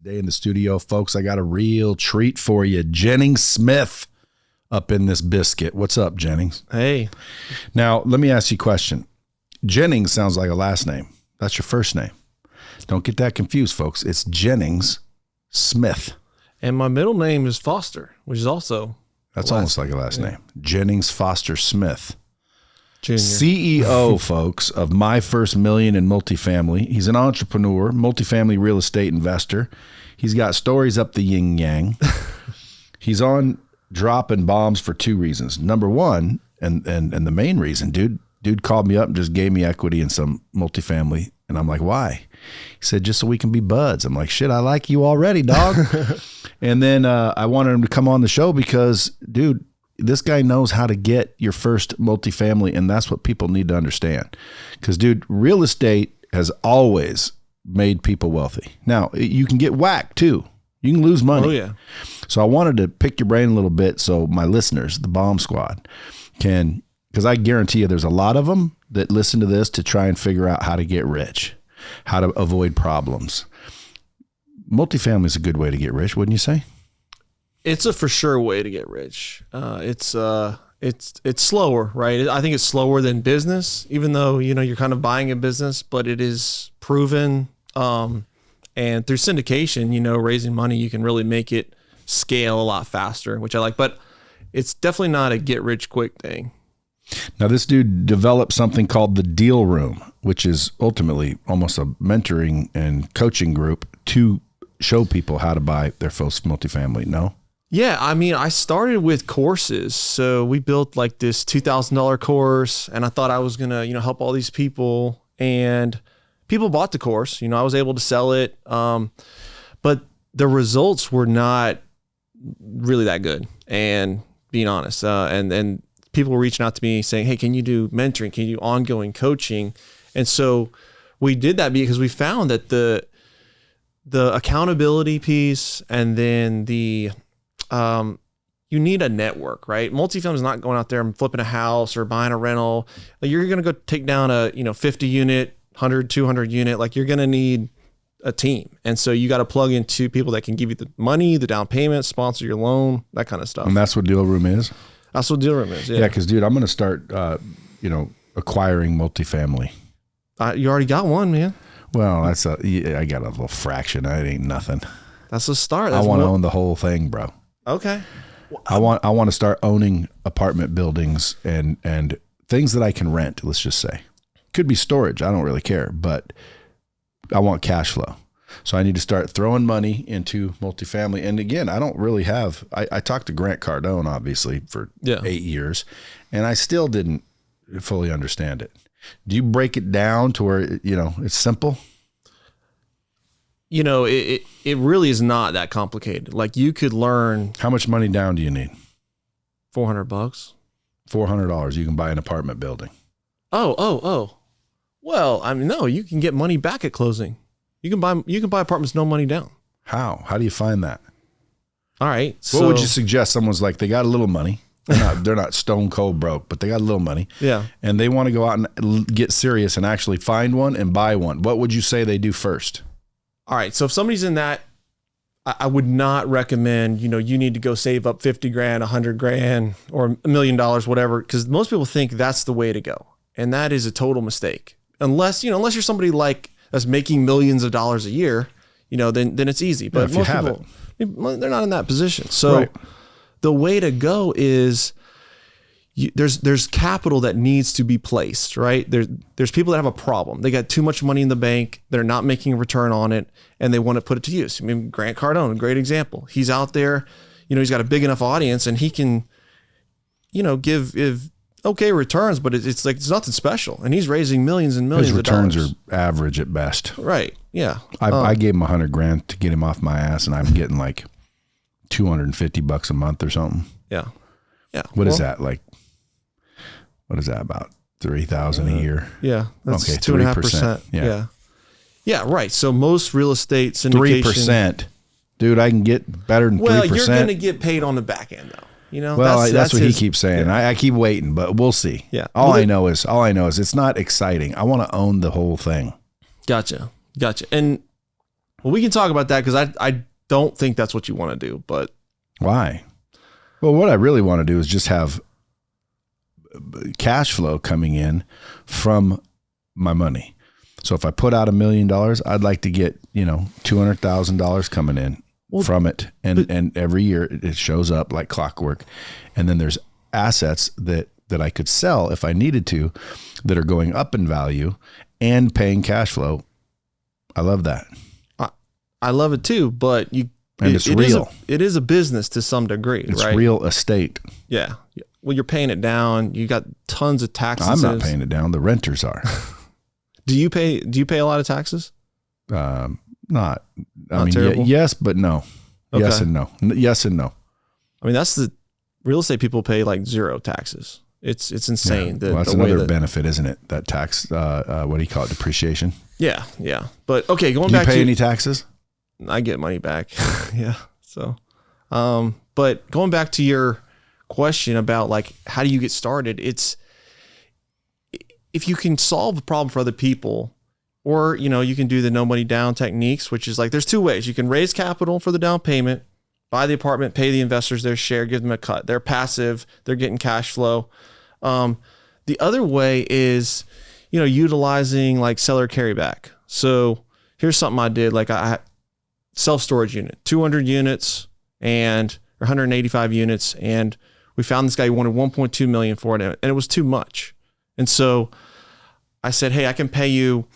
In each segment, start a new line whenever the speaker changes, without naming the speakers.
Day in the studio, folks. I got a real treat for you. Jennings Smith up in this biscuit. What's up, Jennings?
Hey.
Now, let me ask you a question. Jennings sounds like a last name. That's your first name. Don't get that confused, folks. It's Jennings Smith.
And my middle name is Foster, which is also
That's almost like a last name. Jennings Foster Smith.
Junior.
CEO, folks, of My First Million in Multifamily. He's an entrepreneur, multifamily real estate investor. He's got stories up the yin yang. He's on dropping bombs for two reasons. Number one, and the main reason, dude called me up and just gave me equity in some multifamily. And I'm like, why? He said, just so we can be buds. I'm like, shit, I like you already, dog. And then I wanted him to come on the show because, dude, this guy knows how to get your first multifamily, and that's what people need to understand. Because, dude, real estate has always made people wealthy. Now, you can get whacked, too. You can lose money.
Oh, yeah.
So I wanted to pick your brain a little bit so my listeners, the Bomb Squad, can, because I guarantee you there's a lot of them that listen to this to try and figure out how to get rich, how to avoid problems. Multifamily is a good way to get rich, wouldn't you say?
It's a for sure way to get rich. It's slower, right? I think it's slower than business, even though, you're kind of buying a business, but it is proven. And through syndication, raising money, you can really make it scale a lot faster, which I like, but it's definitely not a get rich quick thing.
Now, this dude developed something called the Deal Room, which is ultimately almost a mentoring and coaching group to show people how to buy their first multifamily. No?
Yeah, I mean, I started with courses. So we built like this $2,000 course, and I thought I was going to, help all these people, and people bought the course. I was able to sell it. But the results were not really that good, and being honest, and people were reaching out to me saying, hey, can you do mentoring? Can you do ongoing coaching? And so we did that because we found that the accountability piece, and then you need a network, right? Multifamily is not going out there and flipping a house or buying a rental. Like, you're going to go take down a 50 unit, 100, 200 unit. Like, you're going to need a team. And so you got to plug into people that can give you the money, the down payment, sponsor your loan, that kind of stuff.
And that's what Deal Room is?
That's what Deal Room is.
Yeah, because, dude, I'm going to start, acquiring multifamily.
You already got one, man.
Well, I got a little fraction. That ain't nothing.
That's a start.
I want to own the whole thing, bro.
Okay.
I want to start owning apartment buildings and things that I can rent, let's just say. Could be storage. I don't really care, but I want cash flow. So I need to start throwing money into multifamily. And again, I don't really have, I talked to Grant Cardone, obviously, for 8 years, and I still didn't fully understand it. Do you break it down to where, it's simple?
It really is not that complicated. Like, you could learn.
How much money down do you need?
$400.
$400. You can buy an apartment building.
Oh. Well, I mean, no, you can get money back at closing. You can buy apartments, no money down.
How do you find that?
All right.
What would you suggest? Someone's like, they got a little money. They're not stone cold broke, but they got a little money.
Yeah.
And they want to go out and get serious and actually find one and buy one. What would you say they do first?
All right. So if somebody's in that, I would not recommend, you need to go save up 50 grand, 100 grand, or $1 million, whatever, because most people think that's the way to go. And that is a total mistake. Unless you're somebody like that's making millions of dollars a year, then it's easy. But most people, they're not in that position. So the way to go is there's capital that needs to be placed, right? There's people that have a problem. They got too much money in the bank. They're not making a return on it, and they want to put it to use. I mean, Grant Cardone, a great example. He's out there, he's got a big enough audience, and he can, give okay returns, but it's like, it's nothing special. And he's raising millions and millions of dollars.
His returns are average at best.
Right. Yeah.
I gave him 100 grand to get him off my ass, and I'm getting like $250 a month or something.
Yeah. Yeah.
What is that like? What is that, about 3,000 a year?
Yeah. That's
okay,
2.5%. Yeah. Yeah. Right. So most real estate syndication.
3%. Dude, I can get better than 3%.
Well, you're going to get paid on the back end though.
Well, that's what he keeps saying. Yeah. I keep waiting, but we'll see.
Yeah.
All I know is it's not exciting. I want to own the whole thing.
Gotcha. And Well, we can talk about that because I don't think that's what you want to do, but
Why? Well, what I really want to do is just have cash flow coming in from my money. So if I put out $1 million, I'd like to get, $200,000 coming in from it. And every year it shows up like clockwork. And then there's assets that I could sell if I needed to that are going up in value and paying cash flow. I love that.
I love it too, but
it's real.
It is a business to some degree,
it's
right?
real estate.
Yeah. Well, you're paying it down. You got tons of taxes.
I'm not paying it down. The renters are.
Do you pay a lot of taxes?
Not
terrible?
Yes, but no.
Okay.
Yes and no. Yes and no.
I mean, that's the real estate people pay like zero taxes. It's insane.
Yeah. That's another benefit, isn't it? That tax, what do you call it? Depreciation.
Yeah. But okay, going
do you
back
pay any taxes?
I get money back. Yeah. So, but going back to your question about like, how do you get started? It's, if you can solve a problem for other people, or, you can do the no money down techniques, which is like, there's two ways. You can raise capital for the down payment, buy the apartment, pay the investors their share, give them a cut. They're passive. They're getting cash flow. The other way is, utilizing like seller carryback. So here's something I did. Like I self-storage unit, 200 units and 185 units. And we found this guy who wanted 1.2 million for it. And it was too much. And so I said, hey, I can pay you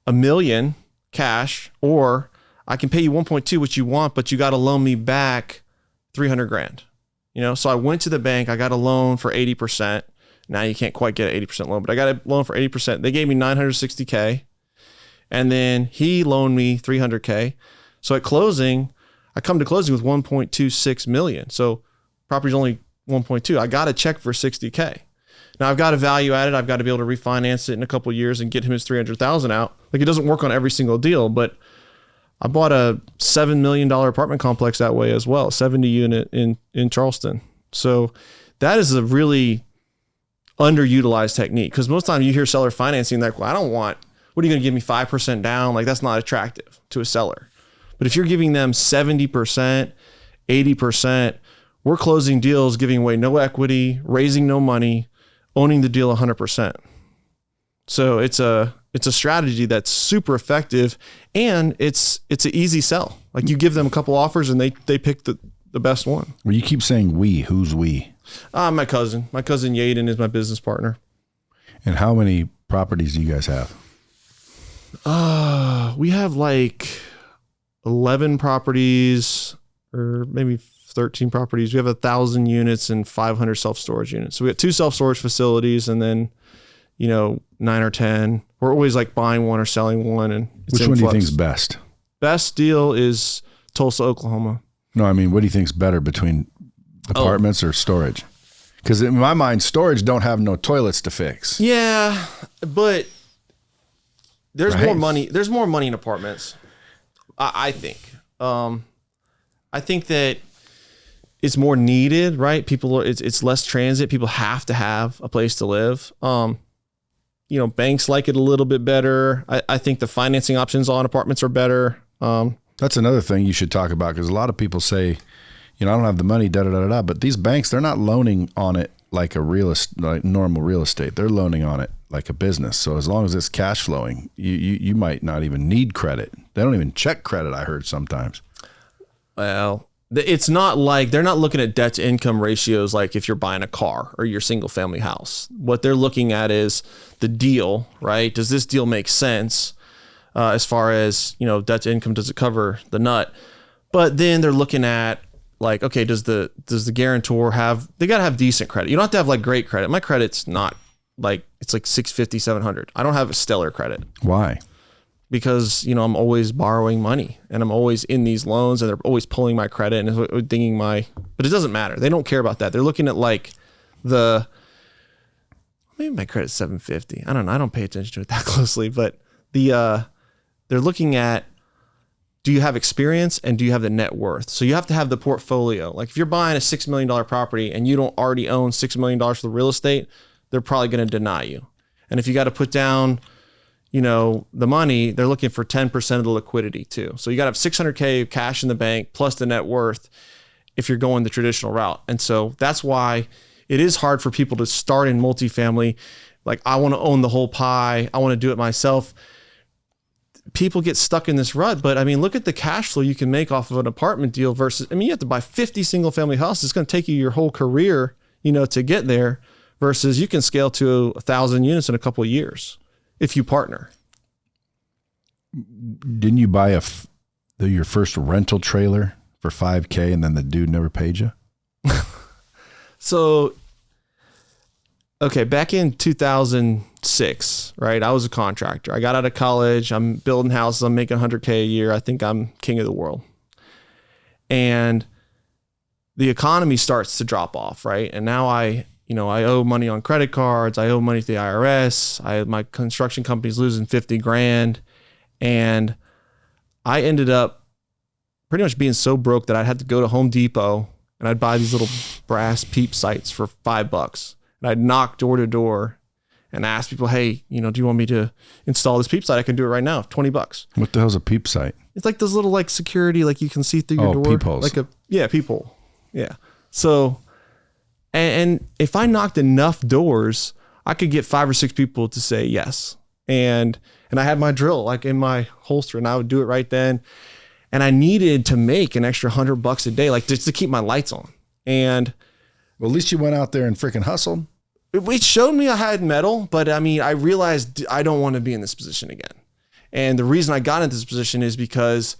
$1 million cash, or I can pay you 1.2, which you want, but you got to loan me back 300,000. So I went to the bank, I got a loan for 80%. Now you can't quite get an 80% loan, but I got a loan for 80%. They gave me $960K, and then he loaned me $300K. So at closing, I come to closing with 1.26 million. So property's only 1.2. I got a check for 60K. Now I've got to value add it. I've got to be able to refinance it in a couple of years and get him his 300,000 out. Like, it doesn't work on every single deal, but I bought a $7 million apartment complex that way as well, 70 unit in Charleston. So that is a really underutilized technique, because most time you hear seller financing, like, well, what are you going to give me 5% down? Like, that's not attractive to a seller. But if you're giving them 70%, 80%, we're closing deals, giving away no equity, raising no money, owning the deal 100%. So it's a strategy that's super effective, and it's an easy sell. Like, you give them a couple offers and they pick the best one.
Well, you keep saying we. Who's we?
My cousin. My cousin Yaden is my business partner.
And how many properties do you guys have?
We have like 11 properties, or maybe 13 properties. We have 1,000 units and 500 self-storage units. So we got 2 self-storage facilities, and then, 9 or 10. We're always like buying one or selling one. And
which one do you think is best?
Best deal is Tulsa, Oklahoma.
No, I mean, what do you think is better between apartments or storage? Because in my mind, storage don't have no toilets to fix.
Yeah, but there's more money. There's more money in apartments, I think. I think that it's more needed, right? It's less transit. People have to have a place to live. Banks like it a little bit better. I think the financing options on apartments are better.
That's another thing you should talk about, because a lot of people say, I don't have the money, but these banks, they're not loaning on it like like normal real estate. They're loaning on it like a business. So as long as it's cash flowing, you might not even need credit. They don't even check credit, I heard sometimes.
Well, it's not like they're not looking at debt to income ratios like if you're buying a car or your single family house. What they're looking at is the deal, right? Does this deal make sense as far as, debt to income? Does it cover the nut? But then they're looking at like, okay, does the guarantor they got to have decent credit. You don't have to have like great credit. My credit's not like, it's like 650, 700. I don't have a stellar credit.
Why?
Because, I'm always borrowing money and I'm always in these loans, and they're always pulling my credit and dinging but it doesn't matter. They don't care about that. They're looking at like maybe my credit's 750. I don't know. I don't pay attention to it that closely, but they're looking at, do you have experience and do you have the net worth? So you have to have the portfolio. Like, if you're buying a $6 million property and you don't already own $6 million for the real estate, they're probably going to deny you. And if you got to put down, the money, they're looking for 10% of the liquidity too. So you got to have $600K cash in the bank plus the net worth if you're going the traditional route. And so that's why it is hard for people to start in multifamily. Like, I want to own the whole pie. I want to do it myself. People get stuck in this rut, but I mean, look at the cash flow you can make off of an apartment deal versus, I mean, you have to buy 50 single family houses. It's going to take you your whole career, to get there, versus you can scale to 1,000 units in a couple of years if you partner.
Didn't you buy your first rental trailer for $5K and then the dude never paid you?
So, okay, back in 2006, right? I was a contractor. I got out of college. I'm building houses. I'm making $100K a year. I think I'm king of the world. And the economy starts to drop off, right? And now I owe money on credit cards. I owe money to the IRS. My construction company's losing 50 grand. And I ended up pretty much being so broke that I'd had to go to Home Depot and I'd buy these little brass peep sights for $5. And I'd knock door to door and ask people, hey, do you want me to install this peep sight? I can do it right now, $20.
What the hell's a peep sight?
It's like those little security, like you can see through your door.
Peepholes.
Peephole. Yeah. So, and if I knocked enough doors, I could get 5 or 6 people to say yes. And I had my drill like in my holster and I would do it right then. And I needed to make an extra $100 a day, like just to keep my lights on. And
well, at least you went out there and freaking hustled.
It showed me I had metal, but I mean, I realized I don't want to be in this position again. And the reason I got into this position is because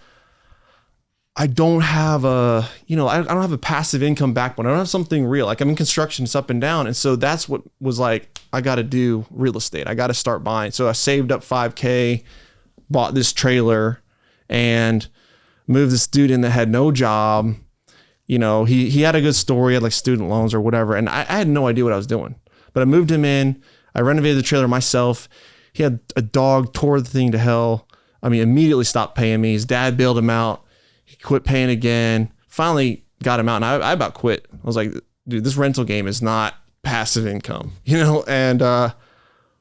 I don't have I don't have a passive income backbone. I don't have something real. Like, I'm in construction, it's up and down. And so that's what was like, I got to do real estate. I got to start buying. So I saved up $5K, bought this trailer, and moved this dude in that had no job. He had a good story, had like student loans or whatever. And I had no idea what I was doing, but I moved him in. I renovated the trailer myself. He had a dog, tore the thing to hell. I mean, immediately stopped paying me. His dad bailed him out. He quit paying again. Finally got him out. And I about quit. I was like, dude, this rental game is not passive income, and,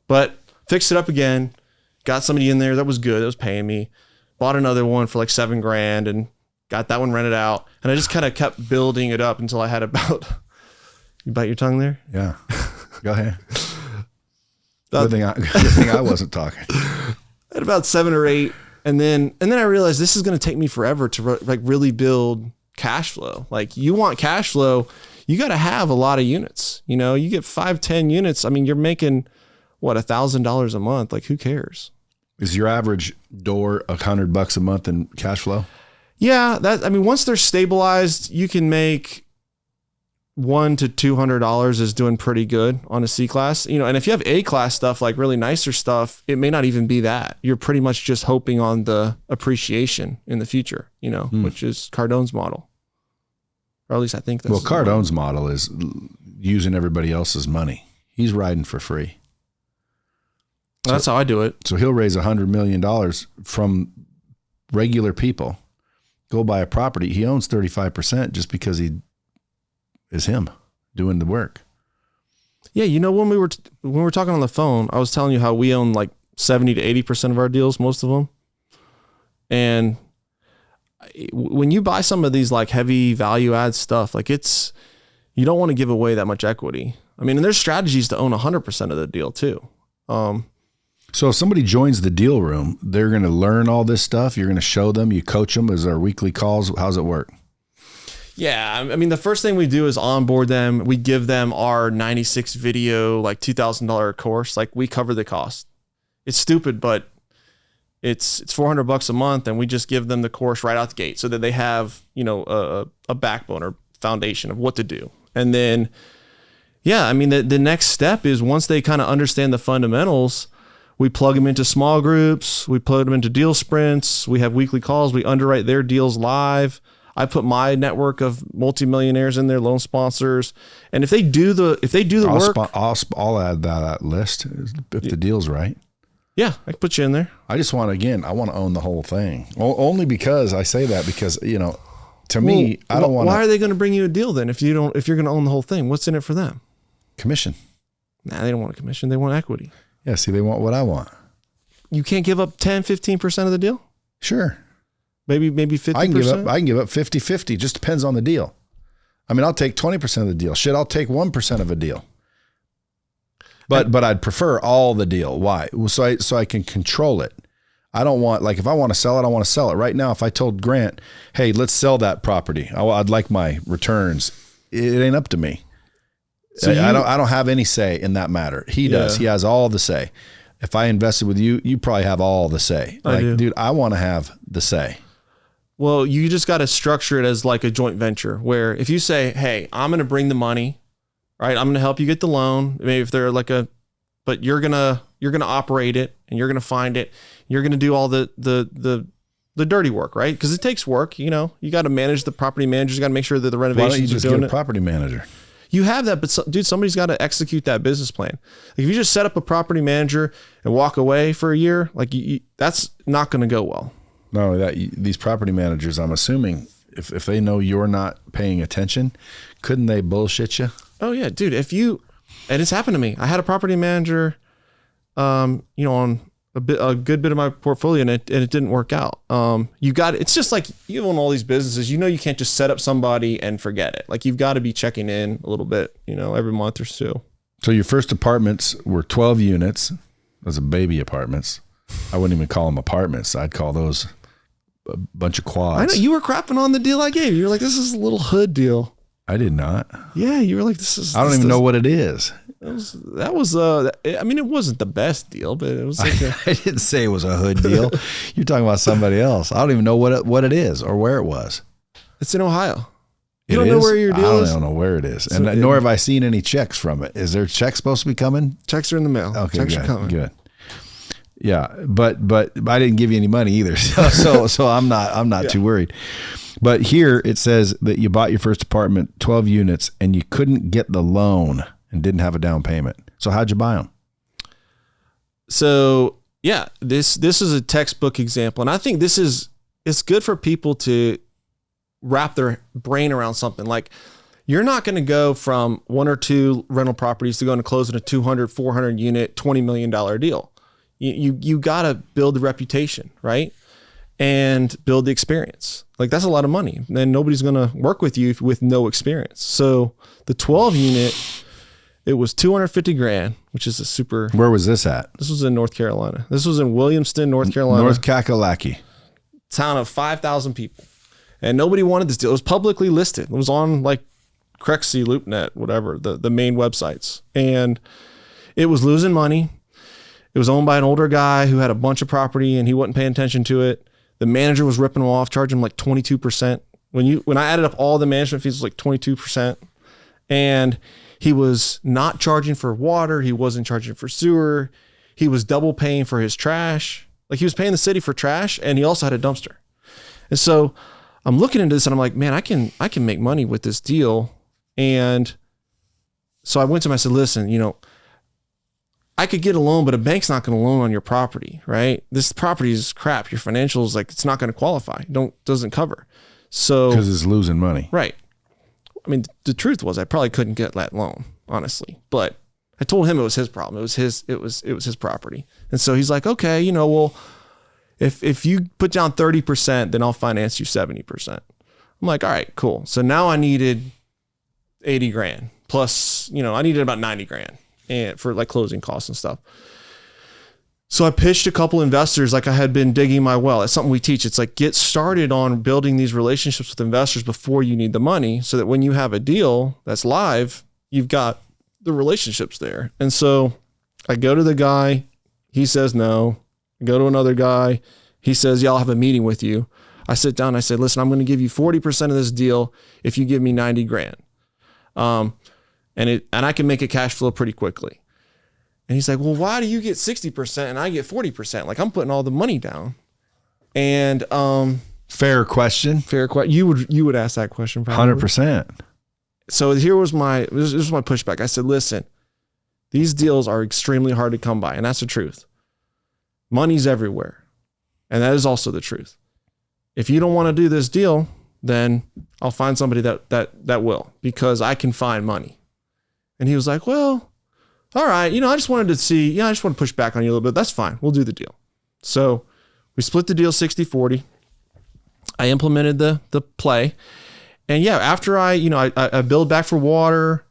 but fixed it up again. Got somebody in there that was good. That was paying me. Bought another one for like $7 grand and got that one rented out. And I just kind of kept building it up until I had about, you bite your tongue there?
Yeah. Go ahead. Good thing I wasn't talking.
At about 7 or 8. And then I realized this is going to take me forever to really build cash flow. Like, you want cash flow, you got to have a lot of units. You get 5-10 units. I mean, you're making what, $1,000 a month. Like, who cares?
Is your average door $100 a month in cash flow?
Yeah, once they're stabilized, you can make $100 to $200 is doing pretty good on a C class. And if you have A class stuff, like really nicer stuff, it may not even be that. You're pretty much just hoping on the appreciation in the future, which is Cardone's model. Or at least I think that's.
Well, Cardone's model is using everybody else's money. He's riding for free.
That's how I do it.
So he'll raise $100 million from regular people, go buy a property. He owns 35% just because he is him doing the work.
Yeah. When we were talking on the phone, I was telling you how we own like 70 to 80% of our deals, most of them. And when you buy some of these like heavy value add stuff, like you don't want to give away that much equity. I mean, and there's strategies to own 100% of the deal too.
So if somebody joins the deal room, they're going to learn all this stuff. You're going to show them, you coach them as our weekly calls. How's it work?
Yeah. I mean, the first thing we do is onboard them. We give them our 96 video, like $2,000 course. Like, we cover the cost. It's stupid, but it's $400 a month. And we just give them the course right out the gate so that they have, a backbone or foundation of what to do. And then, yeah, I mean, the next step is once they kind of understand the fundamentals, we plug them into small groups. We plug them into deal sprints. We have weekly calls. We underwrite their deals live. I put my network of multimillionaires in there, loan sponsors. And if they do the work,
I'll add that list if the deal's right.
Yeah, I can put you in there.
I just want to own the whole thing. Only because I say that because, to me, I don't want to.
Why are they going to bring you a deal then if you're going to own the whole thing? What's in it for them?
Commission.
Nah, they don't want a commission. They want equity.
Yeah, see, they want what I want.
you can't give up 10, 15% of the deal?
Sure.
Maybe 50%?
I can give up 50-50. Just depends on the deal. I mean, I'll take 20% of the deal. Shit, I'll take 1% of a deal. But I'd prefer all the deal. Why? So I can control it. I don't want, like, if I want to sell it, I want to sell it. Right now, if I told Grant, hey, let's sell that property, I'd like my returns. It ain't up to me. So I don't have any say in that matter. He does. He has all the say. If I invested with you, you probably have all the say.
I do.
Dude, I want to have the say.
Well, you just got to structure it as like a joint venture where if you say, hey, I'm going to bring the money, right? I'm going to help you get the loan. Maybe if they're like but you're going to operate it and you're going to find it. You're going to do all the dirty work, right? Because it takes work. You know, you got to manage the property managers. You got to make sure that the renovations
Why don't you just
are doing
get a property manager?
You have that, but dude, somebody's got to execute that business plan. Like if you just set up a property manager and walk away for a year, like that's not going to go well.
No, these property managers, I'm assuming, if they know you're not paying attention, couldn't they bullshit you?
Oh yeah, dude. And it's happened to me. I had a property manager, on a good bit of my portfolio, and it didn't work out. It's just like you own all these businesses. You know, you can't just set up somebody and forget it. Like you've got to be checking in a little bit, every month or so.
So your first apartments were 12 units. Those are baby apartments. I wouldn't even call them apartments. I'd call those a bunch of quads.
I know you were crapping on the deal I gave you. You're like, this is a little hood deal.
I did not.
Yeah, you were like, this is.
I don't even know what it is.
It wasn't the best deal, but it was like
I didn't say it was a hood deal. You're talking about somebody else. I don't even know what it is or where it was.
It's in Ohio. You don't know where your deal is?
I don't know where it is. And nor have I seen any checks from it. Is there checks supposed to be coming?
Checks are in the mail.
Okay,
checks are coming.
Good. Yeah, but I didn't give you any money either, so I'm not too worried. But here it says that you bought your first apartment, 12 units, and you couldn't get the loan and didn't have a down payment. So how'd you buy them?
So yeah, this is a textbook example, and I think it's good for people to wrap their brain around something. Like you're not going to go from one or two rental properties to going to close in a 200, 400 unit, $20 million deal. You got to build the reputation, right? And build the experience. Like that's a lot of money. And nobody's going to work with you with no experience. So the 12 unit, it was $250,000, which is a super.
Where was this at?
This was in North Carolina. This was in Williamston, North Carolina.
North Kakalaki.
Town of 5,000 people. And nobody wanted this deal. It was publicly listed. It was on like Crexy, LoopNet, whatever, the main websites. And it was losing money. It was owned by an older guy who had a bunch of property and he wasn't paying attention to it. The manager was ripping him off, charging him like 22%. When I added up all the management fees, it was like 22%. And he was not charging for water. He wasn't charging for sewer. He was double paying for his trash. Like he was paying the city for trash and he also had a dumpster. And so I'm looking into this and I'm like, man, I can make money with this deal. And so I went to him, I said, listen, I could get a loan, but a bank's not going to loan on your property, right? This property is crap. Your financials, like it's not going to qualify. Doesn't cover. So
because it's losing money.
Right. I mean, the truth was I probably couldn't get that loan, honestly, but I told him it was his problem. It was his property. And so he's like, okay, well, if you put down 30%, then I'll finance you 70%. I'm like, all right, cool. So now I needed $80,000 plus, I needed about $90,000 and for like closing costs and stuff. So I pitched a couple investors, like I had been digging my well. It's something we teach. It's like get started on building these relationships with investors before you need the money so that when you have a deal that's live, you've got the relationships there. And so I go to the guy, he says no. I go to another guy, he says, yeah, I'll have a meeting with you. I sit down, I said, listen, I'm going to give you 40% of this deal if you give me $90,000. And I can make a cash flow pretty quickly. And he's like, well, why do you get 60% and I get 40%? Like I'm putting all the money down. And
fair question.
You would ask that question probably.
100%.
So this was my pushback. I said, listen, these deals are extremely hard to come by, and that's the truth. Money's everywhere. And that is also the truth. If you don't want to do this deal, then I'll find somebody that will, because I can find money. And he was like, well, all right. I just wanted to see, I just want to push back on you a little bit. That's fine. We'll do the deal. So we split the deal 60-40. I implemented the play. And yeah, after I billed back for water,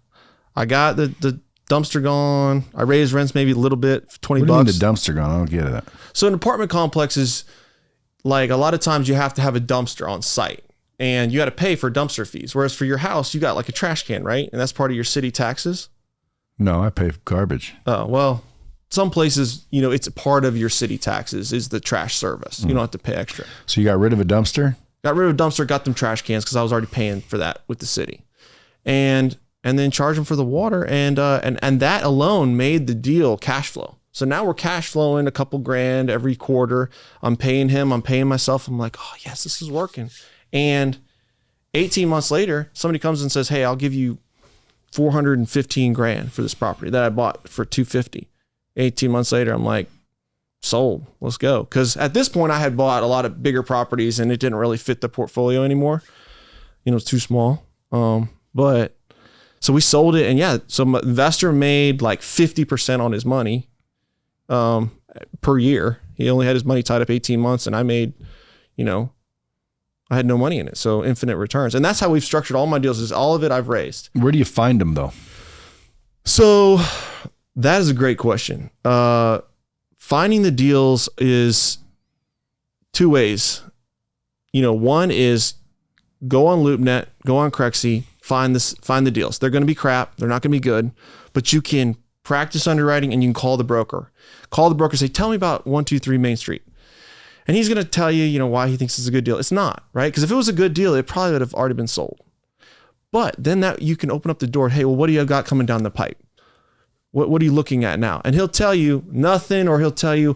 I got the dumpster gone. I raised rents maybe a little bit, $20.
What do you mean the dumpster gone? I don't get it.
So an apartment complex is like a lot of times you have to have a dumpster on site and you got to pay for dumpster fees. Whereas for your house, you got like a trash can, right? And that's part of your city taxes.
No, I pay for garbage.
Oh, well, some places, it's a part of your city taxes is the trash service. You don't have to pay extra.
So you got rid of a dumpster?
Got rid of a dumpster, got them trash cans because I was already paying for that with the city. And then charge them for the water. And that alone made the deal cash flow. So now we're cash flowing a couple grand every quarter. I'm paying him, I'm paying myself. I'm like, oh yes, this is working. And 18 months later, somebody comes and says, hey, I'll give you 415 grand for this property that I bought for 250. 18 months later, I'm like, sold, let's go. Because at this point I had bought a lot of bigger properties and it didn't really fit the portfolio anymore. It's too small. But so we sold it, and yeah, so my investor made like 50% on his money per year. He only had his money tied up 18 months and I made, I had no money in it. So infinite returns. And that's how we've structured all my deals, is all of it I've raised.
Where do you find them though?
So that is a great question. Finding the deals is two ways. One is go on LoopNet, go on Crexi, find the deals. They're going to be crap. They're not going to be good, but you can practice underwriting and you can call the broker. Call the broker, say, tell me about 123 Main Street. And he's going to tell you, why he thinks it's a good deal. It's not, right? Because if it was a good deal, it probably would have already been sold. But then that you can open up the door. Hey, well, what do you got coming down the pipe? What are you looking at now? And he'll tell you nothing, or he'll tell you,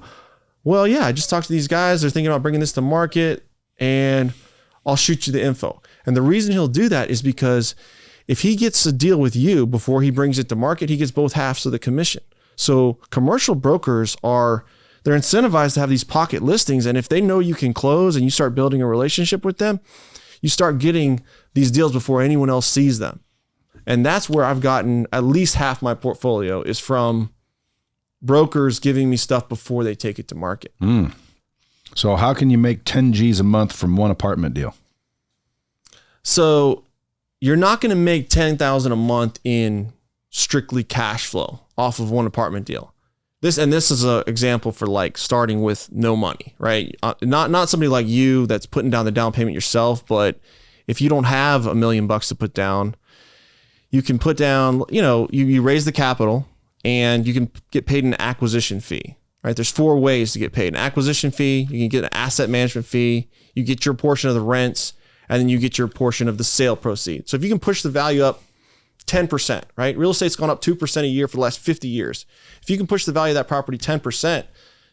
well, yeah, I just talked to these guys. They're thinking about bringing this to market and I'll shoot you the info. And the reason he'll do that is because if he gets a deal with you before he brings it to market, he gets both halves of the commission. So commercial brokers they're incentivized to have these pocket listings. And if they know you can close and you start building a relationship with them, you start getting these deals before anyone else sees them. And that's where I've gotten at least half my portfolio is from brokers giving me stuff before they take it to market.
So how can you make 10 G's a month from one apartment deal?
So you're not going to make $10,000 a month in strictly cash flow off of one apartment deal. This is an example for like starting with no money, right? Not somebody like you that's putting down the down payment yourself, but if you don't have $1 million to put down, you can put down, you raise the capital and you can get paid an acquisition fee, right? There's 4 ways to get paid: an acquisition fee, you can get an asset management fee, you get your portion of the rents, and then you get your portion of the sale proceeds. So if you can push the value up 10%, right? Real estate's gone up 2% a year for the last 50 years. If you can push the value of that property 10%,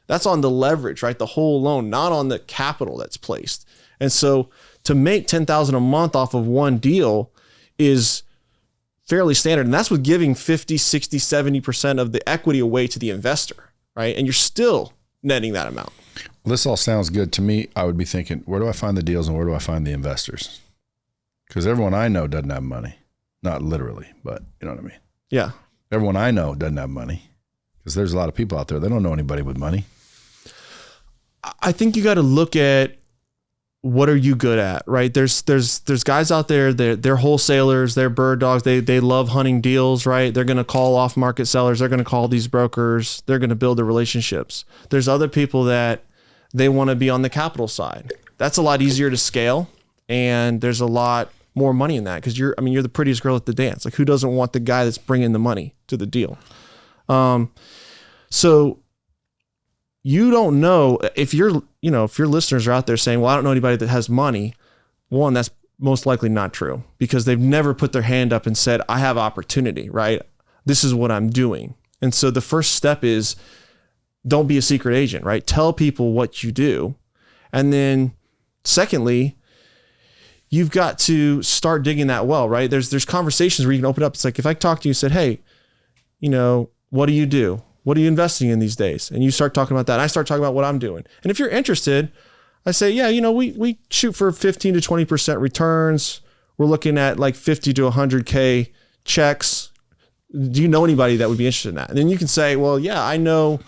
that's on the leverage, right? The whole loan, not on the capital that's placed. And so to make $10,000 a month off of one deal is fairly standard. And that's with giving 50, 60, 70% of the equity away to the investor, right? And you're still netting that amount.
Well, this all sounds good to me. I would be thinking, where do I find the deals and where do I find the investors? Because everyone I know doesn't have money. Not literally, but you know what I mean?
Yeah.
Everyone I know doesn't have money because there's a lot of people out there. They don't know anybody with money.
I think you got to look at what are you good at, right? There's guys out there, they're wholesalers, they're bird dogs. They love hunting deals, right? They're going to call off market sellers. They're going to call these brokers. They're going to build the relationships. There's other people that they want to be on the capital side. That's a lot easier to scale. And there's a lot more money in that because you're the prettiest girl at the dance. Like, who doesn't want the guy that's bringing the money to the deal? So you don't know if your listeners are out there saying, well, I don't know anybody that has money. One, that's most likely not true because they've never put their hand up and said, I have opportunity, right? This is what I'm doing. And so the first step is don't be a secret agent, right? Tell people what you do. And then secondly, you've got to start digging that well, right? There's conversations where you can open up. It's like if I talk to you and said, hey, what do you do? What are you investing in these days? And you start talking about that. I start talking about what I'm doing. And if you're interested, I say, yeah, we shoot for 15 to 20% returns. We're looking at like 50 to 100K checks. Do you know anybody that would be interested in that? And then you can say, well, yeah, I know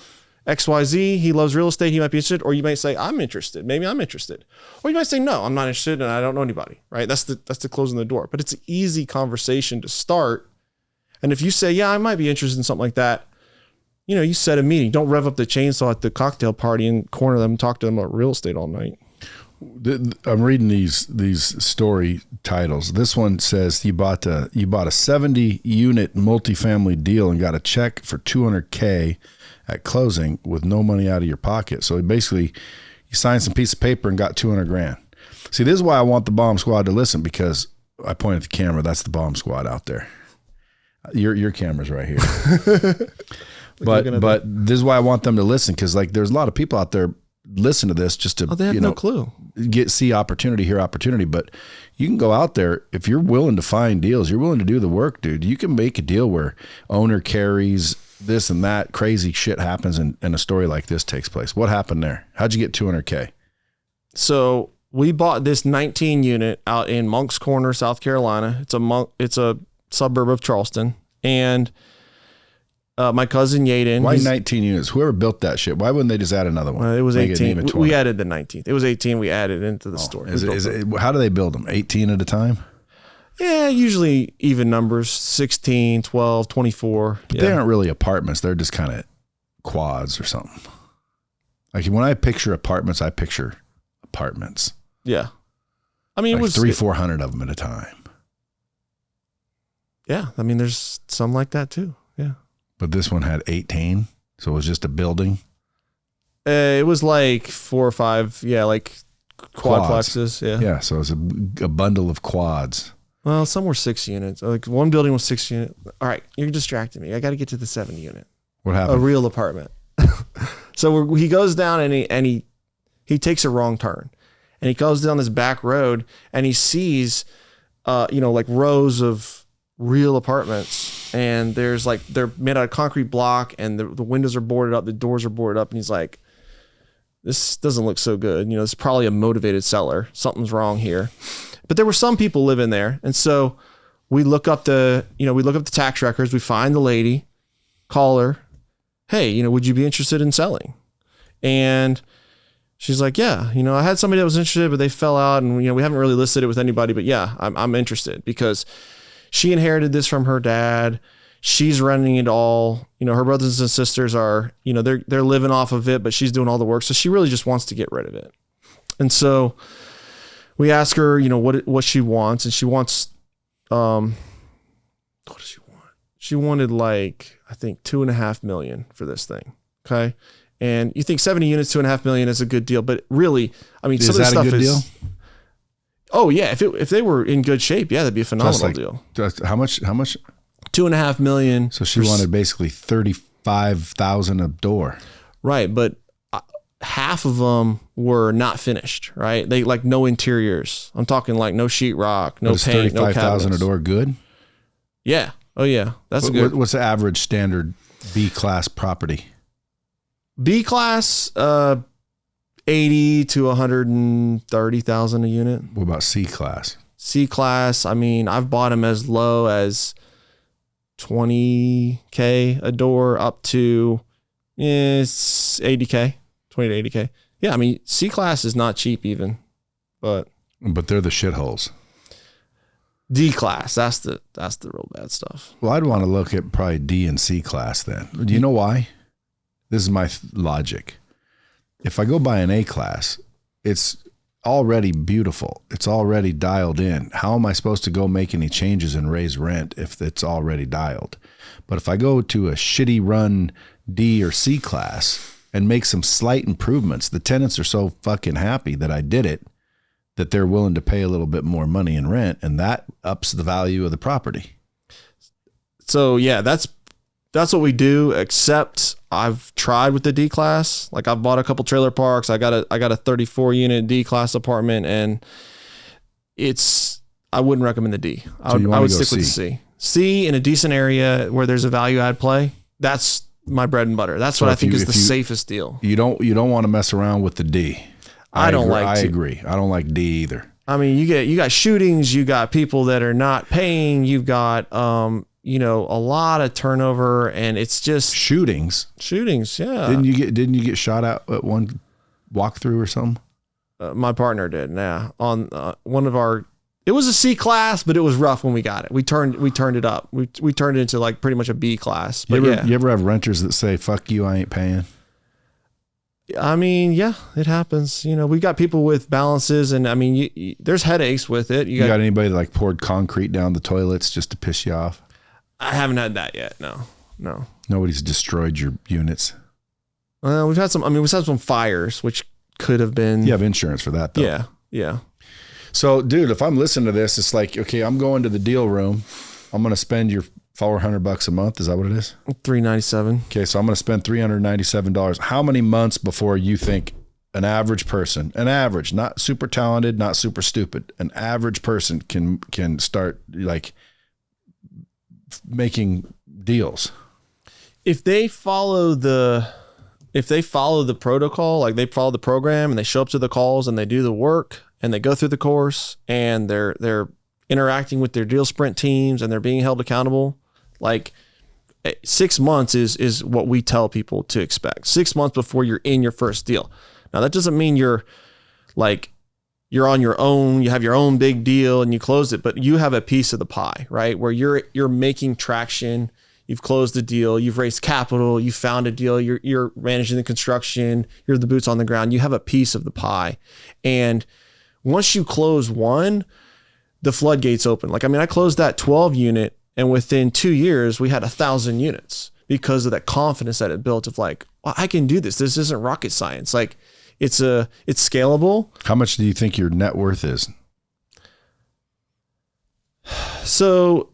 XYZ, he loves real estate, he might be interested, or you might say, I'm interested. Maybe I'm interested. Or you might say, no, I'm not interested and I don't know anybody, right? That's the closing the door. But it's an easy conversation to start. And if you say, yeah, I might be interested in something like that, you know, you set a meeting. Don't rev up the chainsaw at the cocktail party and corner them and talk to them about real estate all night.
I'm reading these story titles. This one says you bought a 70 unit multifamily deal and got a check for $200K at closing with no money out of your pocket. So basically, you signed some piece of paper and got $200,000. See, this is why I want the bomb squad to listen, because I point at the camera. That's the bomb squad out there. Your camera's right here. but this is why I want them to listen, because like there's a lot of people out there listen to this just to
they have no clue.
See opportunity, hear opportunity. But you can go out there if you're willing to find deals, you're willing to do the work, dude. You can make a deal where owner carries this and that, crazy shit happens, and a story like this takes place. What happened there? How'd you get $200K?
So we bought this 19 unit out in Moncks Corner, South Carolina. It's a suburb of Charleston, and my cousin Yaden.
Why 19 units? Whoever built that shit, why wouldn't they just add another one?
It was 18. We added the 19th. It was 18. We added into the story.
How do they build them? 18 at a time?
Yeah, usually even numbers, 16, 12, 24.
But they aren't really apartments. They're just kind of quads or something. Like when I picture apartments, I picture apartments.
Yeah. I mean,
like
it was
300-400 of them at a time.
Yeah. I mean, there's some like that too. Yeah.
But this one had 18. So it was just a building.
It was like 4 or 5. Yeah. Like quadplexes. Yeah.
Yeah. So it was a bundle of quads.
Well, some were 6 units. Like one building was 6 units. All right, you're distracting me. I got to get to the 7 unit.
What happened?
A real apartment. So he goes down and he takes a wrong turn, and he goes down this back road and he sees, like rows of real apartments, and there's like they're made out of concrete block, and the windows are boarded up, the doors are boarded up, and he's like, this doesn't look so good. It's probably a motivated seller. Something's wrong here. But there were some people living there. And so we look up the tax records. We find the lady, call her. Hey, would you be interested in selling? And she's like, yeah, I had somebody that was interested, but they fell out, and, we haven't really listed it with anybody, but yeah, I'm interested because she inherited this from her dad. She's running it all. Her brothers and sisters are, they're living off of it, but she's doing all the work. So she really just wants to get rid of it. And so we ask her, what she wants, and she wants, what does she want? She wanted like, I think $2.5 million for this thing. Okay. And you think 70 units, $2.5 million is a good deal, but really, I mean, some of this stuff is. Deal? Oh yeah. If they were in good shape, yeah, that'd be a phenomenal deal.
How much?
$2.5 million.
So she wanted basically $35,000 a door.
Right. But half of them were not finished, right? They like no interiors. I'm talking like no sheetrock, no paint, no cabinets.
$35,000 a door good?
Yeah. Oh yeah. That's good.
What's the average standard B class property?
B class, 80 to 130,000 a unit.
What about C class?
C class, I mean, I've bought them as low as $20K a door up to $80K. 20 to 80K. Yeah, I mean, C class is not cheap even, but
they're the shitholes.
D class, that's the real bad stuff.
Well, I'd want to look at probably D and C class then. Do you know why? This is my logic. If I go buy an A class, it's already beautiful. It's already dialed in. How am I supposed to go make any changes and raise rent if it's already dialed? But if I go to a shitty run D or C class and make some slight improvements, the tenants are so fucking happy that I did it that they're willing to pay a little bit more money in rent, and that ups the value of the property.
So yeah, that's what we do, except I've tried with the D class. Like I've bought a couple trailer parks. I got a 34 unit D class apartment, and I wouldn't recommend the D. I would stick with the C. C in a decent area where there's a value add play. That's my bread and butter. That's what I think is the safest deal.
You don't want to mess around with the D. I agree. I don't like D either.
I mean, you got shootings, you got people that are not paying, you've got a lot of turnover, and it's just
Shootings.
Yeah.
Didn't you get shot at one walkthrough or something?
My partner did. Yeah. On one of our, it was a C class, but it was rough when we got it. We turned it up. We turned it into like pretty much a B class. But
You ever have renters that say, "Fuck you, I ain't paying"?
I mean, yeah, it happens. We've got people with balances, and I mean, there's headaches with it.
You got anybody that like poured concrete down the toilets just to piss you off?
I haven't had that yet. No.
Nobody's destroyed your units.
We've had some fires, which could have been.
You have insurance for that, though.
Yeah.
So, dude, if I'm listening to this, it's like, okay, I'm going to the deal room. I'm going to spend your $400 a month. Is that what it is?
$397.
Okay, so I'm going to spend $397. How many months before you think an average person, not super talented, not super stupid, an average person can start like making deals?
If they follow the protocol, like they follow the program and they show up to the calls and they do the work and they go through the course and they're interacting with their deal sprint teams and they're being held accountable, like 6 months is what we tell people to expect. 6 months before you're in your first deal. Now that doesn't mean you're on your own, you have your own big deal and you close it, but you have a piece of the pie, right? Where you're making traction. You've closed the deal, you've raised capital, you found a deal, you're managing the construction, you're the boots on the ground, you have a piece of the pie. And once you close one, the floodgates open. Like, I mean, I closed that 12 unit and within 2 years we had 1,000 units because of that confidence that it built of like, well, I can do this. This isn't rocket science. Like it's scalable.
How much do you think your net worth is?
So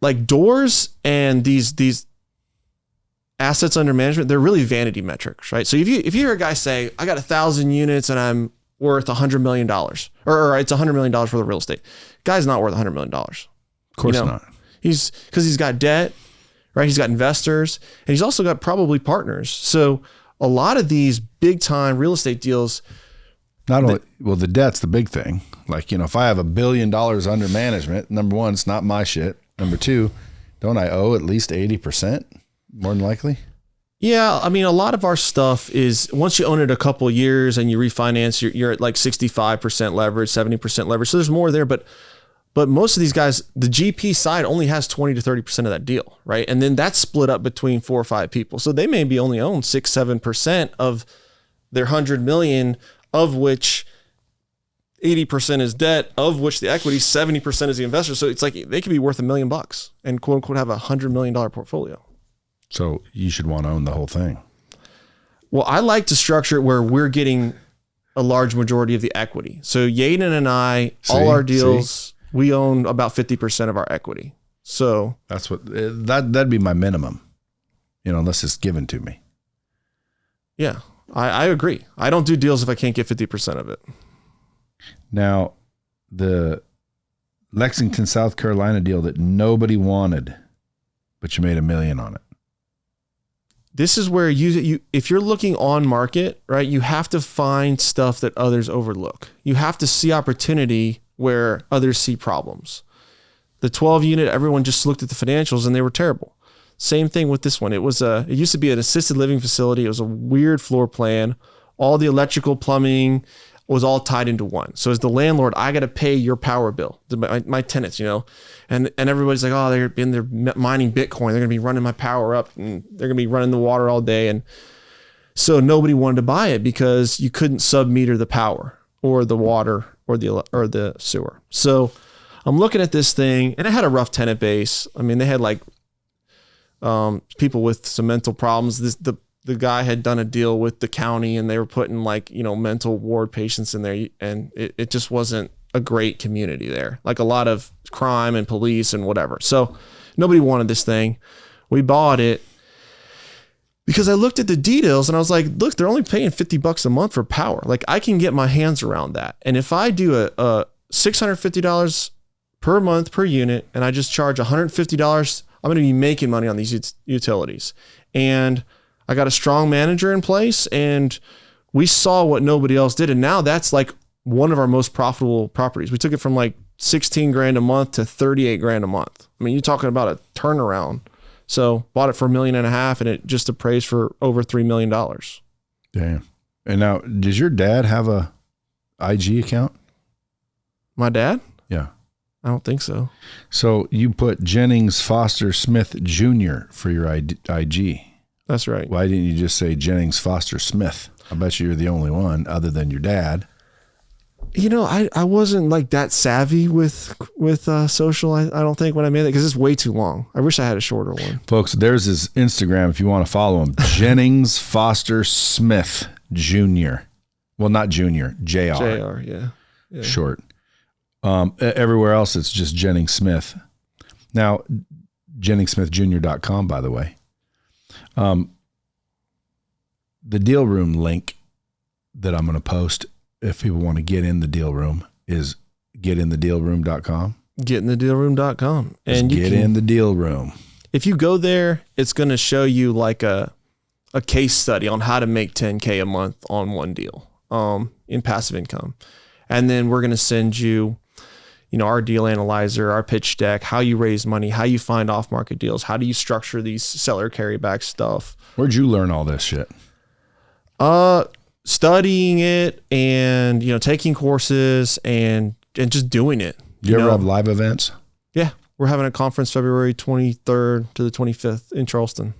like doors and these assets under management, they're really vanity metrics, right? So if you hear a guy say, I got 1,000 units and I'm worth $100 million, or it's $100 million worth of real estate. Guy's not worth $100 million.
Of course not.
Because he's got debt, right? He's got investors and he's also got probably partners. So a lot of these big time real estate deals.
The debt's the big thing. Like, if I have $1 billion under management, number one, it's not my shit. Number two, don't I owe at least 80%? More than likely.
Yeah. I mean, a lot of our stuff is once you own it a couple of years and you refinance, you're at like 65% leverage, 70% leverage. So there's more there, but most of these guys, the GP side only has 20 to 30% of that deal, right? And then that's split up between 4 or 5 people. So they maybe only own 6, 7% of their 100 million, of which 80% is debt, of which the equity, 70% is the investor. So it's like they could be worth $1 million and quote unquote have a $100 million portfolio.
So you should want to own the whole thing.
Well, I like to structure it where we're getting a large majority of the equity. So Yaden and I, all our deals, we own about 50% of our equity. So
that's that'd be my minimum, unless it's given to me.
Yeah, I agree. I don't do deals if I can't get 50% of it.
Now, the Lexington, South Carolina deal that nobody wanted, but you made $1 million on it.
This is where you if you're looking on market, right, you have to find stuff that others overlook. You have to see opportunity where others see problems. The 12 unit, everyone just looked at the financials and they were terrible. Same thing with this one. It used to be an assisted living facility. It was a weird floor plan. All the electrical, plumbing was all tied into one. So as the landlord, I got to pay your power bill, my tenants, and everybody's like, oh, they're mining Bitcoin. They're going to be running my power up and they're going to be running the water all day. And so nobody wanted to buy it because you couldn't sub-meter the power or the water or the sewer. So I'm looking at this thing and it had a rough tenant base. I mean, they had like people with some mental problems. The guy had done a deal with the county and they were putting like, mental ward patients in there, and it just wasn't a great community there. Like a lot of crime and police and whatever. So nobody wanted this thing. We bought it because I looked at the details and I was like, look, they're only paying $50 a month for power. Like I can get my hands around that. And if I do a $650 per month per unit and I just charge $150, I'm going to be making money on these utilities. And I got a strong manager in place and we saw what nobody else did. And now that's like one of our most profitable properties. We took it from like 16 grand a month to 38 grand a month. I mean, you're talking about a turnaround. So bought it for $1.5 million and it just appraised for over $3 million.
Damn. And now, does your dad have a IG account?
My dad?
Yeah.
I don't think so.
So you put Jennings Foster Smith Jr. for your IG.
That's right.
Why didn't you just say Jennings Foster Smith? I bet you're the only one other than your dad.
You know, I wasn't like that savvy with social. I don't think when I made it, because it's way too long. I wish I had a shorter one.
Folks, there's his Instagram if you want to follow him. Jennings Foster Smith Jr. Well, not Junior, JR.
JR, yeah.
Short. Everywhere else, it's just Jennings Smith. Now, JenningsSmithJr.com, by the way. The deal room link that I'm going to post, if people want to get in the deal room, is getinthedealroom.com.
Getinthedealroom.com. And
Just get in the deal room.
If you go there, it's going to show you like a case study on how to make $10K a month on one deal in passive income. And then we're going to send you, our deal analyzer, our pitch deck, how you raise money, how you find off-market deals, how do you structure these seller carryback stuff.
Where'd you learn all this shit?
Studying it and, taking courses and just doing it.
Do you ever have live events?
Yeah. We're having a conference February 23rd to the 25th in Charleston.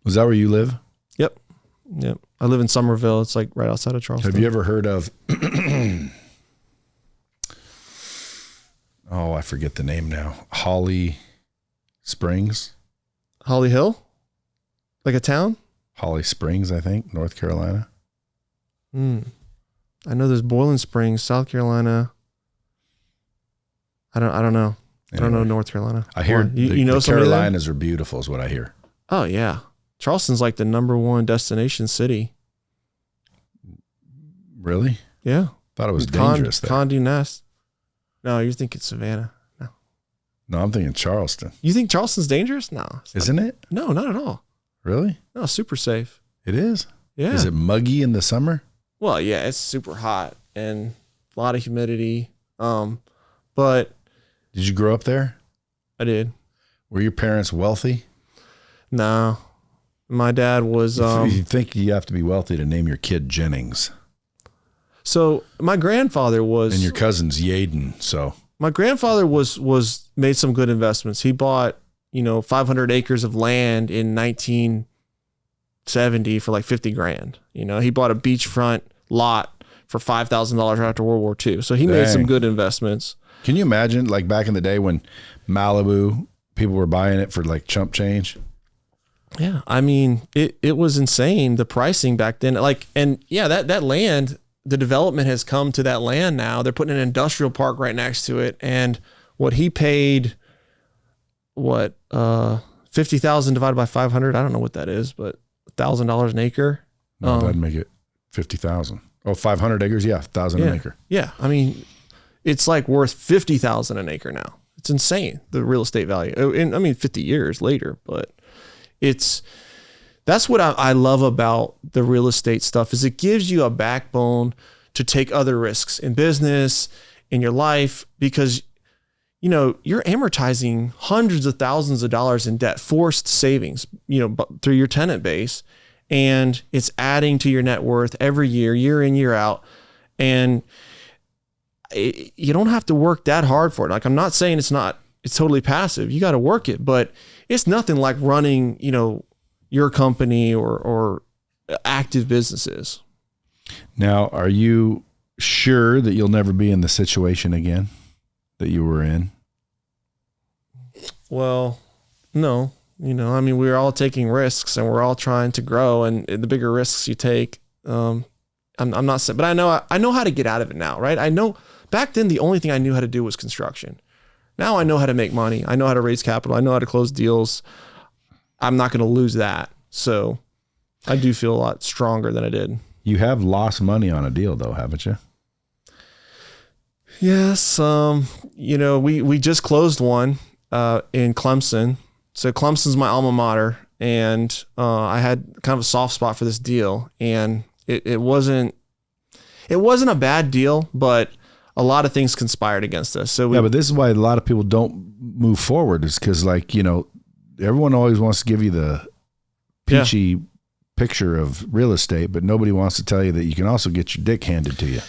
Is that where you live?
Yep. I live in Somerville. It's like right outside of Charleston.
Have you ever heard of, I forget the name now. Holly Springs?
Holly Hill? Like a town?
Holly Springs, I think, North Carolina.
I know there's Boiling Springs, South Carolina. I don't know. Anyway, I don't know North Carolina.
I hear
the
Carolinas are beautiful is what I hear.
Oh yeah. Charleston's like the #1 destination city.
Really?
Yeah.
Thought it was dangerous there.
Condé Nast. No, you're thinking Savannah.
No, I'm thinking Charleston.
You think Charleston's dangerous? No.
Isn't it?
No, not at all.
Really?
No, super safe.
It is?
Yeah.
Is it muggy in the summer?
Well, yeah, it's super hot and a lot of humidity. But
did you grow up there?
I did.
Were your parents wealthy?
No. My dad was
you think you have to be wealthy to name your kid Jennings.
So my grandfather was,
and your cousin's Yaden. So
my grandfather was made some good investments. He bought 500 acres of land in 1970 for like 50 grand. He bought a beachfront lot for $5,000 after World War II. So he made some good investments.
Can you imagine like back in the day when Malibu, people were buying it for like chump change?
Yeah. I mean, it was insane. The pricing back then, that land, the development has come to that land now. They're putting an industrial park right next to it. And what he paid, $50,000 divided by 500. I don't know what that is, but $1,000 an acre.
No, that'd make it 50,000. Oh, 500 acres. Yeah. 1,000 an acre.
Yeah. I mean, it's like worth 50,000 an acre now. It's insane. The real estate value. And 50 years later, but that's what I love about the real estate stuff is it gives you a backbone to take other risks in business, in your life, because you're amortizing hundreds of thousands of dollars in debt, forced savings, through your tenant base, and it's adding to your net worth every year, year in, year out. And you don't have to work that hard for it. Like, I'm not saying it's totally passive. You got to work it, but it's nothing like running, your company or active businesses.
Now, are you sure that you'll never be in the situation again that you were in?
Well, no. We're all taking risks and we're all trying to grow, and the bigger risks you take, I'm not saying, but I know how to get out of it now, right? I know back then the only thing I knew how to do was construction. Now I know how to make money. I know how to raise capital. I know how to close deals. I'm not going to lose that. So I do feel a lot stronger than I did.
You have lost money on a deal though, haven't you?
Yes. We just closed one in Clemson. So Clemson's my alma mater, and I had kind of a soft spot for this deal, and it wasn't a bad deal, but a lot of things conspired against us. So
but this is why a lot of people don't move forward, is because, like, you know, everyone always wants to give you the peachy picture of real estate, but nobody wants to tell you that you can also get your dick handed to you.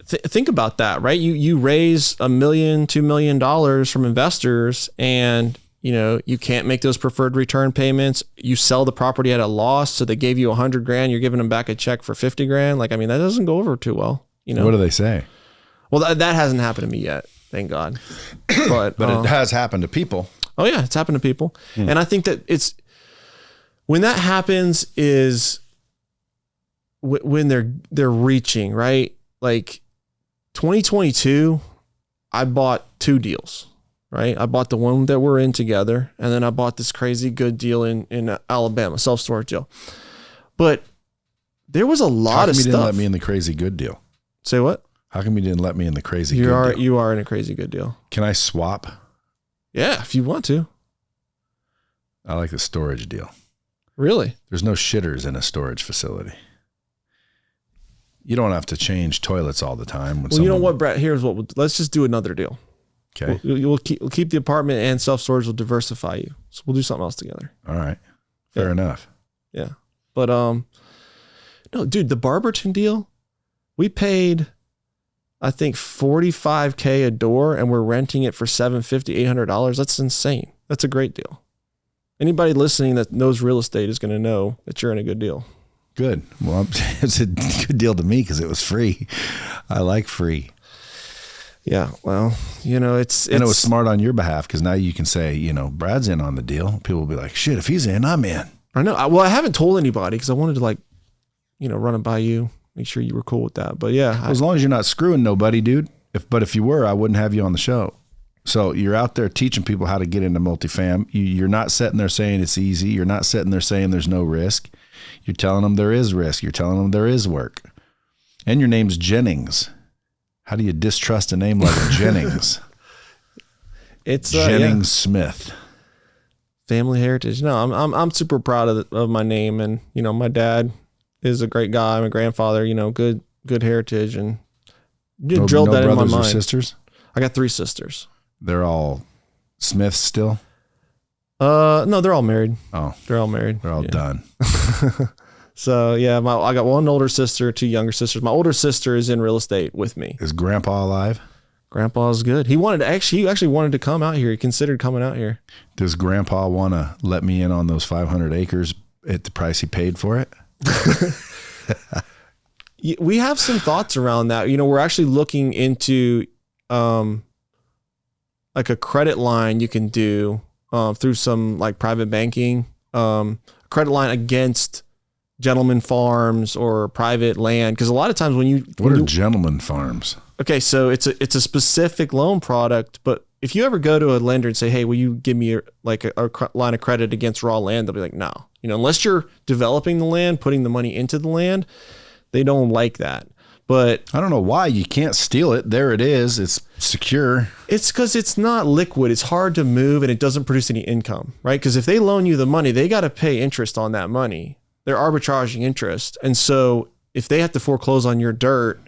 Think about that, right? You raise $1 million, $2 million from investors, and you know, you can't make those preferred return payments. You sell the property at a loss. So they gave you $100,000. You're giving them back a check for $50,000. Like, I mean, that doesn't go over too well, you know?
What do they say?
Well, that hasn't happened to me yet. Thank God. But
it has happened to people.
Oh yeah. It's happened to people. And I think that when that happens is when they're reaching, right? Like 2022, I bought 2 deals. Right. I bought the one that we're in together, and then I bought this crazy good deal in Alabama, self-storage deal. But there was a lot of stuff.
You didn't let me in the crazy good deal?
Say what?
How come you didn't let me in the crazy good deal?
You are in a crazy good deal.
Can I swap?
Yeah, if you want to.
I like the storage deal.
Really?
There's no shitters in a storage facility. You don't have to change toilets all the time.
Well, you know what, Brett? Here's what let's just do another deal.
Okay.
We'll keep the apartment, and self-storage will diversify you. So we'll do something else together.
All right. Fair enough.
Yeah. But, no, dude, the Barberton deal, we paid, I think, $45,000 a door, and we're renting it for $750, $800. That's insane. That's a great deal. Anybody listening that knows real estate is going to know that you're in a good deal.
Good. Well, it's a good deal to me because it was free. I like free.
Yeah, well, you know, it's
and it was smart on your behalf, because now you can say, you know, Brad's in on the deal. People will be like, shit, if he's in, I'm in.
I know. Well, I haven't told anybody because I wanted to, like, you know, run it by you, make sure you were cool with that. But yeah,
as long as you're not screwing nobody, dude. If you were, I wouldn't have you on the show. So you're out there teaching people how to get into multifam. You're not sitting there saying it's easy. You're not sitting there saying there's no risk. You're telling them there is risk. You're telling them there is work. And your name's Jennings. How do you distrust a name like Jennings?
It's
Jennings Smith.
Family heritage. No, I'm super proud of my name, and you know, my dad is a great guy. My grandfather, you know, good heritage, and you drilled that in my mind. No brothers or sisters? I got 3 sisters.
They're all Smiths still?
No, they're all married.
Oh,
they're all married.
They're all done.
So yeah, I got 1 older sister, 2 younger sisters. My older sister is in real estate with me.
Is Grandpa alive?
Grandpa's good. He actually wanted to come out here. He considered coming out here.
Does Grandpa want to let me in on those 500 acres at the price he paid for it?
We have some thoughts around that. You know, we're actually looking into like a credit line you can do through some like private banking, credit line against gentleman farms or private land. Because a lot of times
what are gentleman farms?
Okay, so it's a specific loan product, but if you ever go to a lender and say, hey, will you give me a line of credit against raw land? They'll be like, no. You know, unless you're developing the land, putting the money into the land, they don't like that. But
I don't know why. You can't steal it. There it is. It's secure.
It's because it's not liquid. It's hard to move, and it doesn't produce any income, right? Because if they loan you the money, they got to pay interest on that money. They're arbitraging interest. And so if they have to foreclose on your dirt,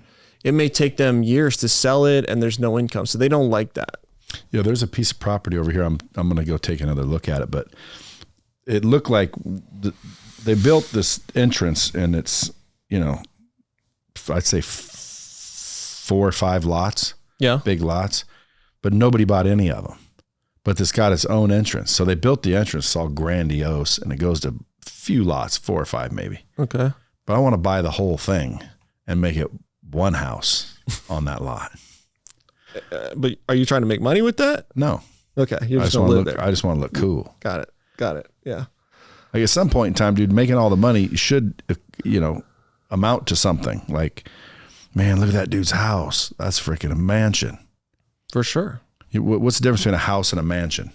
it may take them years to sell it, and there's no income. So they don't like that.
Yeah, there's a piece of property over here. I'm going to go take another look at it, but it looked like they built this entrance, and it's, you know, I'd say 4 or 5 lots.
Yeah.
Big lots, but nobody bought any of them. But this got its own entrance. So they built the entrance. It's all grandiose, and it goes to a few lots, 4 or 5 maybe.
Okay.
But I want to buy the whole thing and make it one house on that lot.
But are you trying to make money with that?
No.
Okay. You're just going to live there.
I just want to look cool.
Got it. Yeah.
Like at some point in time, dude, making all the money should, you know, amount to something. Like, man, look at that dude's house. That's freaking a mansion.
For sure.
What's the difference between a house and a mansion?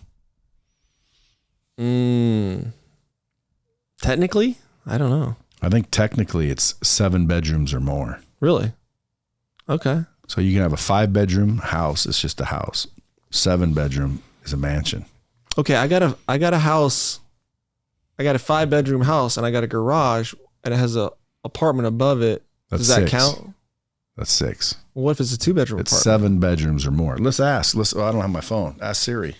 Technically, I don't know.
I think technically it's 7 bedrooms or more.
Really? Okay.
So you can have a 5-bedroom house. It's just a house. 7-bedroom is a mansion.
Okay. I got a house. I got a 5-bedroom house, and I got a garage, and it has a apartment above it.
That's
Does that
6.
count?
That's 6.
What if it's a 2-bedroom
It's
apartment?
7 bedrooms or more. Let's ask. I don't have my phone. Ask Siri.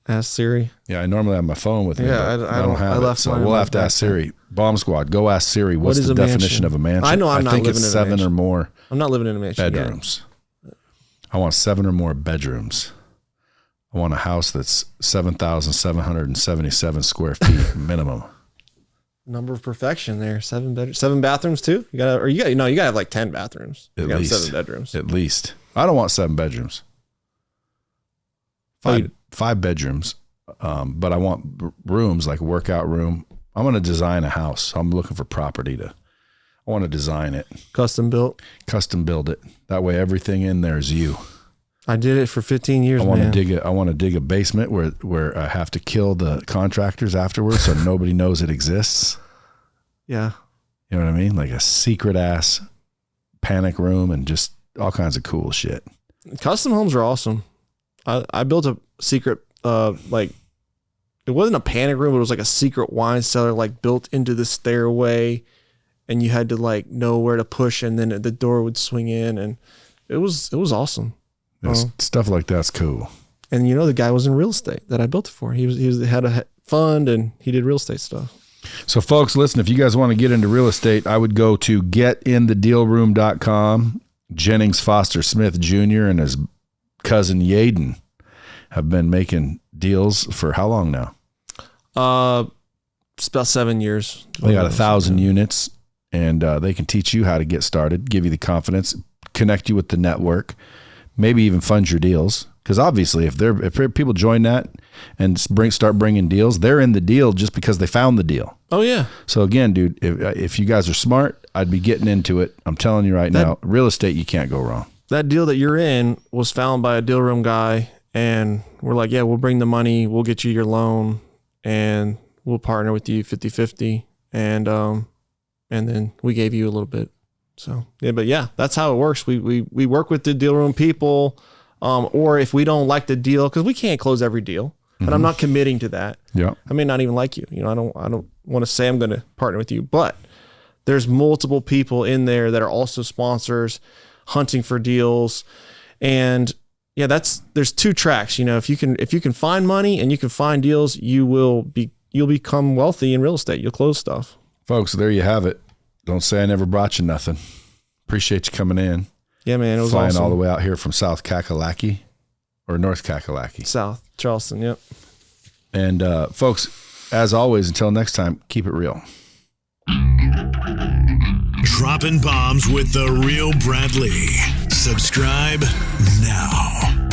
Ask Siri.
Yeah, I normally have my phone with me.
Yeah,
but
I
don't have
I left
it. So
mine in
we'll
my
have to ask
backpack.
Siri. Bomb Squad, go ask Siri. What's
is
the
a
definition
mansion?
of a mansion?
I know I'm not
think
living
it's
in a
7 or
mansion.
more
I'm not living in a mansion yet.
bedrooms. I want 7 or more bedrooms. I want a house that's 7,777 square feet minimum.
Number of perfection there. 7 bedrooms, 7 bathrooms too. You gotta have like 10 bathrooms.
At
You gotta have
least.
7 bedrooms.
At least. I don't want 7 bedrooms. Five bedrooms. But I want rooms like workout room. I'm going to design a house. I'm looking for property I want to design it,
Custom built.
custom build it. That way everything in there is you.
I did it for 15 years,
I want
man.
to dig a basement where I have to kill the contractors afterwards so nobody knows it exists.
Yeah.
You know what I mean? Like a secret ass panic room and just all kinds of cool shit.
Custom homes are awesome. I built a secret, like, it wasn't a panic room, but it was like a secret wine cellar, like built into the stairway, and you had to like know where to push, and then the door would swing in, and it was awesome.
Stuff like that's cool.
And the guy was in real estate that I built it for. He had a fund, and he did real estate stuff.
So folks, listen, if you guys want to get into real estate, I would go to getinthedealroom.com. Jennings Foster Smith Jr. and his cousin Yaden have been making deals for how long now?
It's about 7 years.
They got 1,000 units, and they can teach you how to get started, give you the confidence, connect you with the network, maybe even fund your deals. Because obviously, if people join that and start bringing deals, they're in the deal just because they found the deal.
Oh yeah.
So again, dude, if you guys are smart, I'd be getting into it. I'm telling you right now, real estate, you can't go wrong.
That deal that you're in was found by a deal room guy, and we're like, yeah, we'll bring the money, we'll get you your loan, and we'll partner with you 50-50, and then we gave you a little bit. So yeah, but yeah, that's how it works. We work with the deal room people, or if we don't like the deal, because we can't close every deal, and I'm not committing to that.
Yeah,
I may not even like you. I don't want to say I'm going to partner with you, but there's multiple people in there that are also sponsors, hunting for deals, and yeah, there's 2 tracks. If you can find money and you can find deals, you'll become wealthy in real estate. You'll close stuff.
folks, there you have it. Don't say I never brought you nothing. Appreciate you coming in.
Yeah, man, it was
flying
awesome.
all the way out here from South Kakalaki or North Kakalaki.
South Charleston. Yep.
And folks, as always, until next time, keep it real.
Dropping bombs with the real Bradley. Subscribe now.